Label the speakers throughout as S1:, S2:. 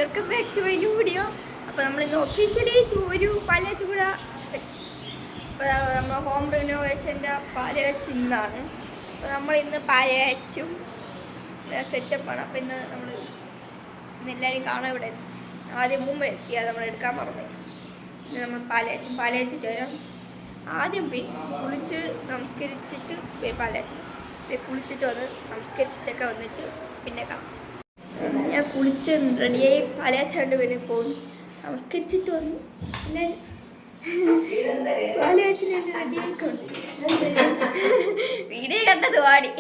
S1: Welcome back to my new video. അപ്പോൾ നമ്മളിന്ന് officially ഒരു പാലുകാച്ച് കൂടെ വെച്ച്. അപ്പോൾ നമ്മൾ ഹോം റിനോവേഷൻ്റെ പാലുകാച്ച് ഇന്നാണ്. അപ്പോൾ നമ്മളിന്ന് പാലുകാച്ചും സെറ്റപ്പാണ്. അപ്പോൾ ഇന്ന് എല്ലാവരും കാണാൻ ഇവിടെ എത്തി. ആദ്യം മുമ്പ് എത്തിയാൽ നമ്മൾ എടുക്കാൻ പറഞ്ഞു. ഇന്ന് നമ്മൾ പാലുകാച്ചിട്ട് വരാം. ആദ്യം പോയി കുളിച്ച് നമസ്കരിച്ചിട്ട് പോയി പാലുകാച്ച് കുളിച്ചിട്ട് വന്ന് നമസ്കരിച്ചിട്ടൊക്കെ വന്നിട്ട് പിന്നെ കാണാം. ഞാൻ കുളിച്ച് റെഡിയായി പാലുകാച്ചാണ്ട് പിന്നെ പോകുന്നു. നമസ്കരിച്ചിട്ട് വന്നു. പിന്നെ പാലുകാച്ചിന് വേണ്ടി റെഡിയായിക്കൊണ്ട് വീഡിയോ കണ്ടത് വാടി.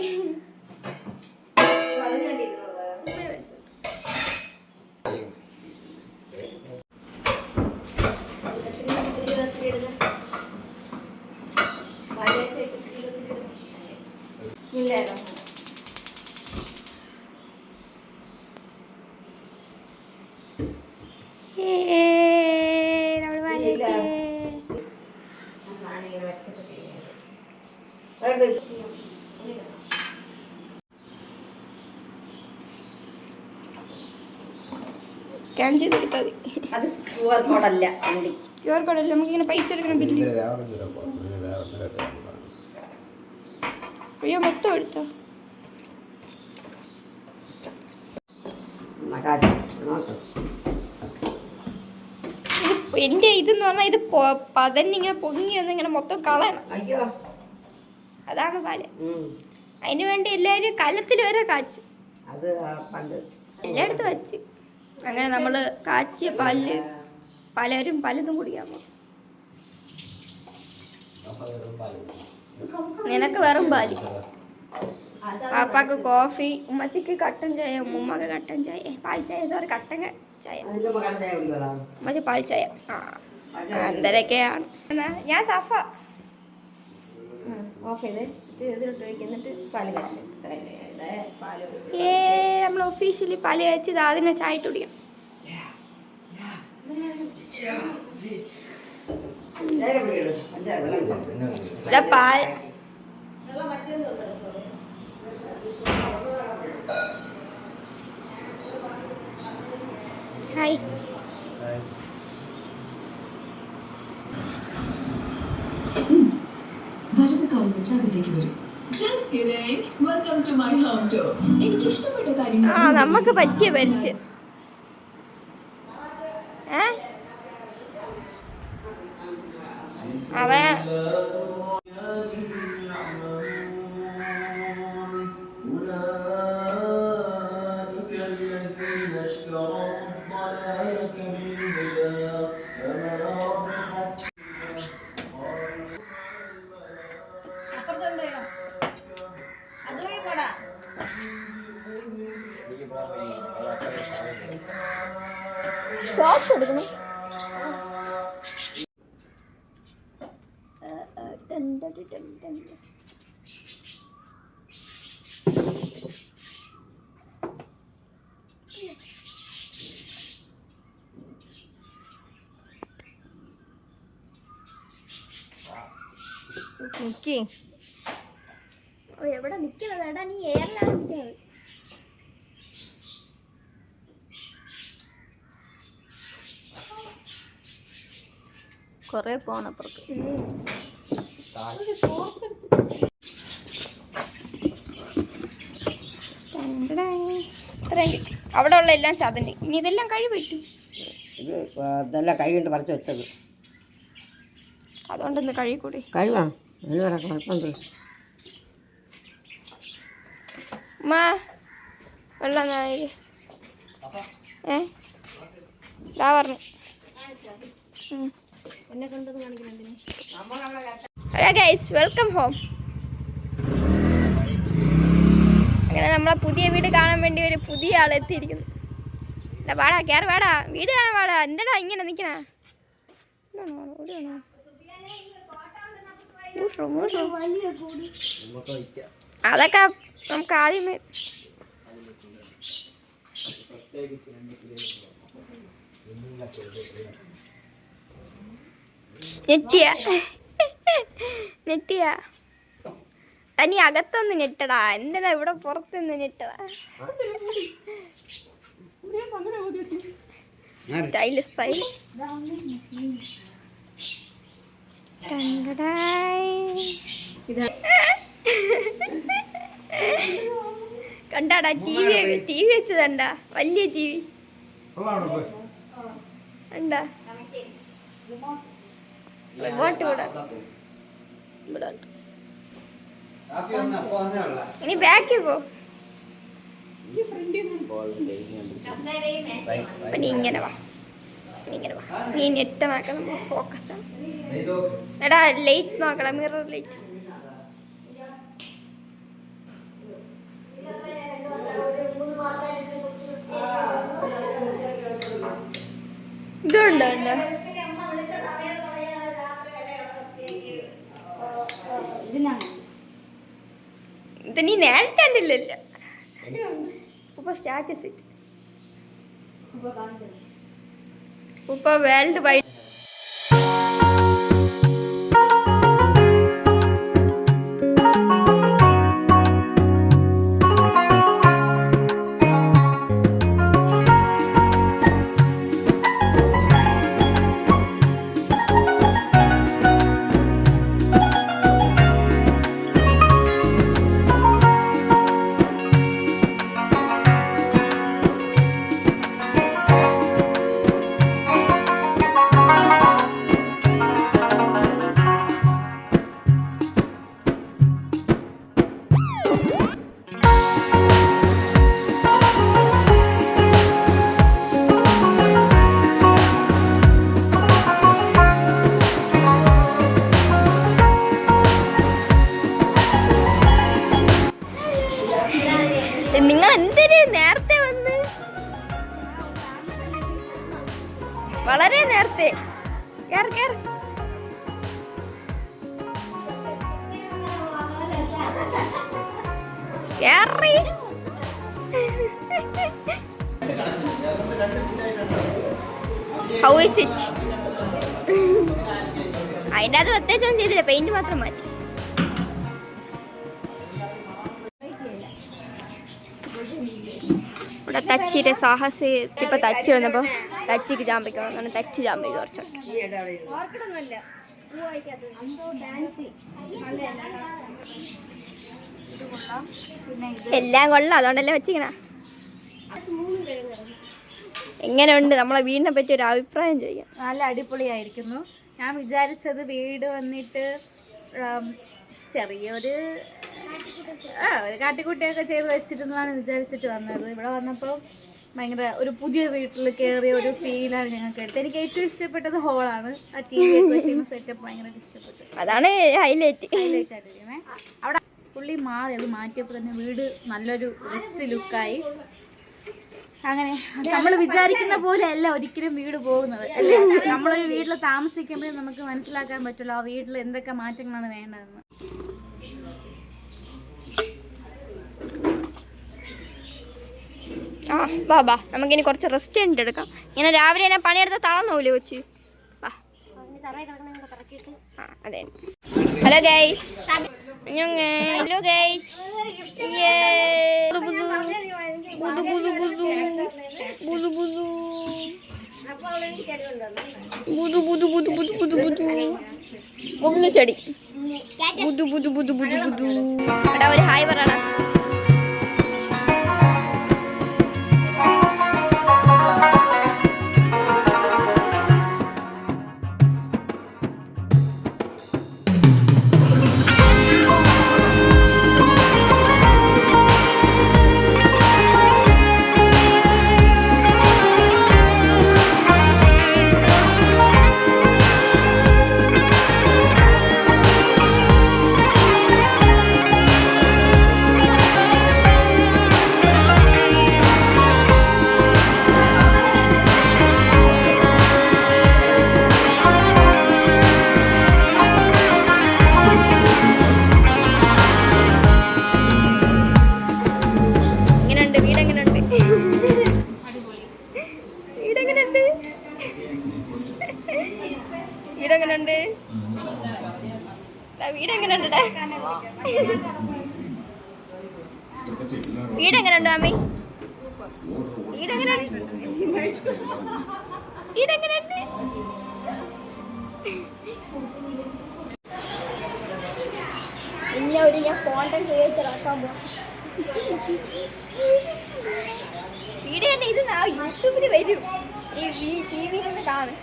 S1: സ്കാൻ ചെയ്തെടുത്താൽ മതി.
S2: അത് QR കോഡല്ല,
S1: QR കോഡല്ല, നമുക്കിങ്ങനെ പൈസ എടുക്കണം. ബില്ല് അയ്യോ മൊത്തം എടുത്തോ. എൻ്റെ ഇതെന്ന് പറഞ്ഞാൽ ഇത് പതന്നിങ്ങനെ പൊങ്ങി വന്ന് ഇങ്ങനെ മൊത്തം കളയണം. അതാണ് പാല്. അതിന് വേണ്ടി എല്ലാവരും കലത്തിൽ വരെ കാച്ചു എല്ലായിടത്തും വച്ച്. അങ്ങനെ നമ്മൾ കാച്ചിയ പാലില് പലരും പലതും കുടിക്കാൻ പോകും. നിനക്ക് വെറും പാല്, പാപ്പാക്ക് കോഫി, ഉമ്മച്ചിക്ക് കട്ടൻ ചായ, ഉമ്മക്ക് കട്ടൻ ചായ, പാൽ ചായ, സോറി കട്ടൻ ചായ, ഉമ്മച്ചി പാൽ ചായ. എന്തരൊക്കെയാണ്. ഞാൻ സഫ
S2: ഓഫ് ചെയ്ത് ഇതിലിട്ടൊഴിക്കുന്നിട്ട് പാല് കാച്ചി.
S1: നമ്മൾ ഒഫീഷ്യലി പാല് കാച്ചി അതിനെ ചായ ഇട്ട് കുടിക്കണം. ഇവിടെ പാൽ ഹായ്
S3: വലത് കാൽ വെച്ച് അകത്തേക്ക് വരും. എനിക്ക് ഇഷ്ടപ്പെട്ട കാര്യം
S1: നമുക്ക് പറ്റിയ പരസ്യം. അവൻ ഷോർട്സ് എടുക്കണം. എവിടെ നിൽക്കണത്? എടാ നീ എയറിലാണ് നിൽക്കുന്നത്. കൊറേ പോണപ്പുറത്ത് അവിടെ ഉള്ള എല്ലാം ചതഞ്ഞ്. ഇനി ഇതെല്ലാം കഴിവിട്ടു.
S2: ഇതെല്ലാം കൈ കൊണ്ട് പറിച്ച് വെച്ചത്.
S1: അതുകൊണ്ടൊന്ന് കഴിക്കൂടി.
S2: കഴിവാ കുഴപ്പമുണ്ട്.
S1: വെള്ളം ഇതാ പറഞ്ഞു. Welcome home. അങ്ങനെ നമ്മളെ പുതിയ വീട് കാണാൻ വേണ്ടി ഒരു പുതിയ ആൾ എത്തിയിരിക്കുന്നു. വാടാ കയറി വാടാ, വീട് കാണാൻ വാടാ. എന്താടാ ഇങ്ങനെ നിൽക്കണ? അതൊക്കെ നമുക്ക് ആദ്യമേ നെട്ടിയ തനി അകത്തൊന്ന് ഞെട്ടടാ. എന്തിനാ ഇവിടെ പുറത്തൊന്ന് ഞെട്ടടാ? സ്റ്റൈൽ കണ്ടാടാ ടി വി വെച്ചതണ്ടാ വലിയ ടി വി കണ്ടാ റിമോട്ട് ഇവിടെ ഇനി ബാക്കിൽ പോ നീ ഇങ്ങനെ വാ നീ നെറ്റ് നോക്കണം ഫോക്കസ് എടാ ലൈറ്റ് നോക്കണം മിറർ ലൈറ്റ് ഇതുണ്ടോ ഇത് നീ നേരത്തെ കണ്ടില്ലല്ലോ ഉപ്പ സ്റ്റാറ്റസ് ഇട്ട് ഉപ്പ വേൾഡ് വൈഡ് നിങ്ങൾ എന്തിനു നേരത്തെ വന്ന് വളരെ നേരത്തെ ഹൗ ഈസ് ഇറ്റ് അതിൻ്റെ അത് പ്രത്യേകിച്ചൊന്നും ചെയ്തില്ല പെയിന്റ് മാത്രം മാറ്റി ഇവിടെ തച്ചിയുടെ സാഹസ് ഇപ്പം തച്ച് വന്നപ്പോൾ തച്ചിക്ക് ചാമ്പിക്കണം എന്നാണ് തച്ച് ചാമ്പിക്ക് കുറച്ചോട്ടെ എല്ലാം കൊള്ളാം അതുകൊണ്ടല്ലേ വെച്ചിക്കണ എങ്ങനെയുണ്ട് നമ്മളെ വീടിനെ പറ്റി ഒരു അഭിപ്രായം ചോദിക്കാം
S4: നല്ല അടിപൊളിയായിരിക്കുന്നു ഞാൻ വിചാരിച്ചത് വീട് വന്നിട്ട് ചെറിയൊരു ഒരു കാട്ടിക്കുട്ടിയൊക്കെ ചെയ്ത് വെച്ചിരുന്നതാണ് വിചാരിച്ചിട്ട് വന്നത് ഇവിടെ വന്നപ്പോൾ ഭയങ്കര ഒരു പുതിയ വീട്ടിൽ കയറിയ ഒരു ഫീലാണ് ഞങ്ങൾക്ക് എടുത്തത് എനിക്ക് ഏറ്റവും ഇഷ്ടപ്പെട്ടത് ഹോളാണ് ആ ടി വി ഒക്കെ വെച്ചിരുന്ന സെറ്റപ്പ് ഭയങ്കരമായിട്ട് ഇഷ്ടപ്പെട്ടു
S1: അതാണ് ഹൈലൈറ്റ്
S4: ആയിട്ടിരിക്കുന്നത് അവിടെ പുള്ളി മാറി അത് മാറ്റിയപ്പോൾ തന്നെ വീട് നല്ലൊരു റിച്ച് ലുക്കായി അങ്ങനെ നമ്മൾ വിചാരിക്കുന്ന പോലെ അല്ല ഒരിക്കലും വീട് പോകുന്നത് അല്ലേ നമ്മളൊരു വീട്ടിൽ താമസിക്കുമ്പോഴേ നമുക്ക് മനസ്സിലാക്കാൻ പറ്റുള്ളൂ ആ വീട്ടിൽ എന്തൊക്കെ മാറ്റങ്ങളാണ് വേണ്ടതെന്ന്
S1: ആ ബാ നമുക്കിനി കുറച്ച് റെസ്റ്റ് എടുക്കാം ഇങ്ങനെ രാവിലെ തന്നെ പണിയെടുത്ത തളർന്നോല്ലേ കൊച്ച് അതെ ഹലോ ഗൈസ് ഹലോ ഗൈസ് ചെടി ബുദു ബുദു ബുദു ബുദു ബുദു എടാ ഒരു ഹായ് പറയടാ വീടെങ്ങനെയുണ്ട് വീടെങ്ങനെയുണ്ട് മാമി വീടെങ്ങനെ ഇതെങ്ങനെയുണ്ട്? ഇന്ന ഒരു ഞാൻ കോണ്ടന്റ് ക്രിയേറ്റർ ആക്കാൻ പോകും. വീഡിയോ തന്നെ ഇത് യൂട്യൂബിൽ വരും. ഈ ടിവിയിലൊന്ന് കാണും.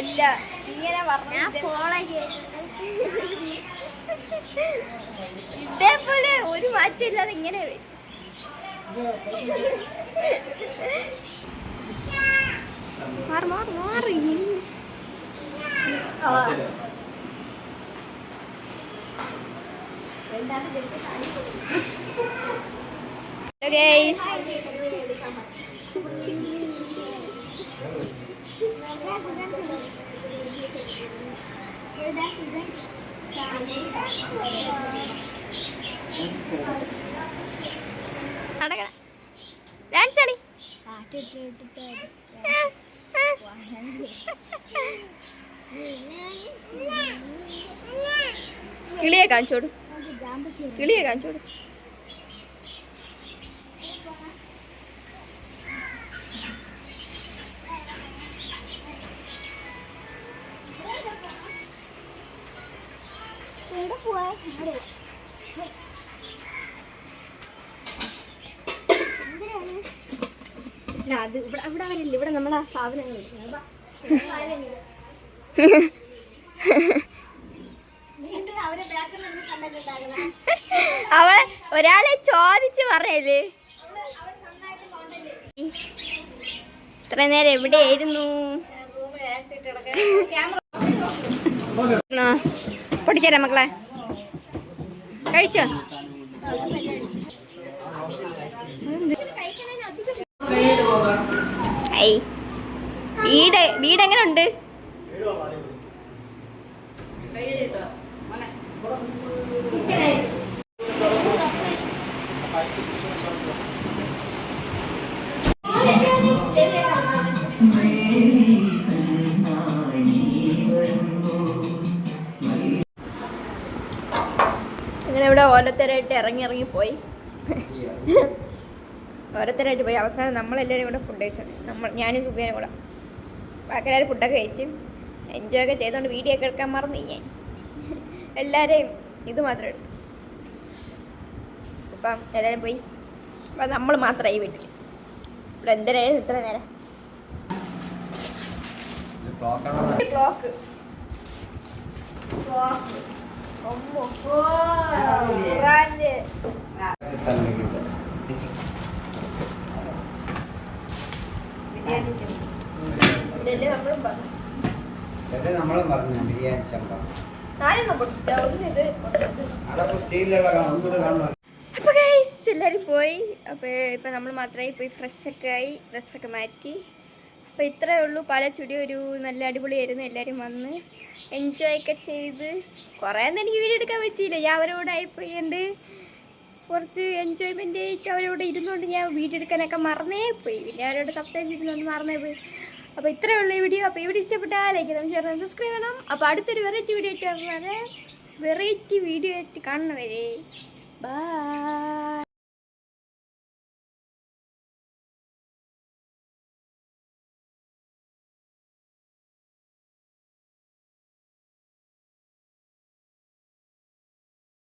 S1: എല്ലാം ഇങ്ങനെ ഇതേപോലെ ഒരു മാറ്റം ഇല്ലാതെ ഇങ്ങനെ വരും. മാറി ഗൈസ്, നടക്കണം. ഡാൻസ് കളി. കിളിയെ കാണിച്ചോട്, കിളിയെ കാണിച്ചോട്.
S2: അത് ഇവിടെ ഇവിടെ വരില്ല, ഇവിടെ നമ്മുടെ സാധനങ്ങൾ
S1: അവളെ ഒരാളെ ചോദിച്ച് പറയല്ലേ ഇത്ര നേരം എവിടെയായിരുന്നു? പൊട്ടിച്ചേരാ മക്കളെ, കഴിച്ചോ? വീട് എങ്ങനെ ഉണ്ട്? അങ്ങനെ ഇവിടെ ഓരോരുത്തരായിട്ട് ഇറങ്ങിപ്പോയി. ഓരോരുത്തരായിട്ട് പോയി. അവസാനം നമ്മളെല്ലാവരും കൂടെ ഫുഡ് കഴിച്ചോണ്ട് ഞാനും സുബിയാനും കൂടെ ബാക്കി എല്ലാവരും ഫുഡൊക്കെ കഴിച്ച് എൻജോയ് ഒക്കെ ചെയ്തുകൊണ്ട് വീഡിയോ ഒക്കെ എടുക്കാൻ മറന്നു ഞാൻ. എല്ലാവരെയും ഇത് മാത്രം എടുത്തു. അപ്പം എല്ലാവരും പോയി. അപ്പം നമ്മൾ മാത്രമായി വീട്ടിൽ. ഇവിടെ എന്തരായിരുന്നു ഇത്ര നേരം? ക്ലോക്ക്
S5: നമ്മളും പറഞ്ഞു ബിരിയാണി ചമ്പ.
S1: അപ്പോൾ ഗൈസ് എല്ലാവരും പോയി. അപ്പോൾ ഇപ്പം നമ്മൾ മാത്രമായി പോയി ഫ്രഷൊക്കെ ആയി ഡ്രസ്സൊക്കെ മാറ്റി. അപ്പോൾ ഇത്രയേ ഉള്ളൂ. പാലച്ചുടി ഒരു നല്ല അടിപൊളിയായിരുന്നു. എല്ലാവരും വന്ന് എൻജോയ് ഒക്കെ ചെയ്ത്. കുറേ ഒന്നും എനിക്ക് വീഡിയോ എടുക്കാൻ പറ്റിയില്ല. ഞാൻ അവരോട് ആയിപ്പോയിണ്ട് കുറച്ച് എൻജോയ്മെൻ്റ് ആയിട്ട് അവരോട് ഇരുന്നുകൊണ്ട് ഞാൻ വീഡിയോ എടുക്കാനൊക്കെ മറന്നേ പോയി. പിന്നെ അവരോട് സംസാരിച്ചിരുന്നുകൊണ്ട് മറന്നേ പോയി. അപ്പോൾ ഇത്രയേ ഉള്ളൂ ഈ വീഡിയോ. അപ്പോൾ ഈ വീഡിയോ ഇഷ്ടപ്പെട്ടാൽ ലൈക്ക് ചെയ്യണം, ഷെയർ ചെയ്യണം, സബ്സ്ക്രൈബ് ചെയ്യണം. അപ്പോൾ അടുത്തൊരു വെറൈറ്റി വീഡിയോ ആയിട്ട് കാണുന്നവരെ ബൈ.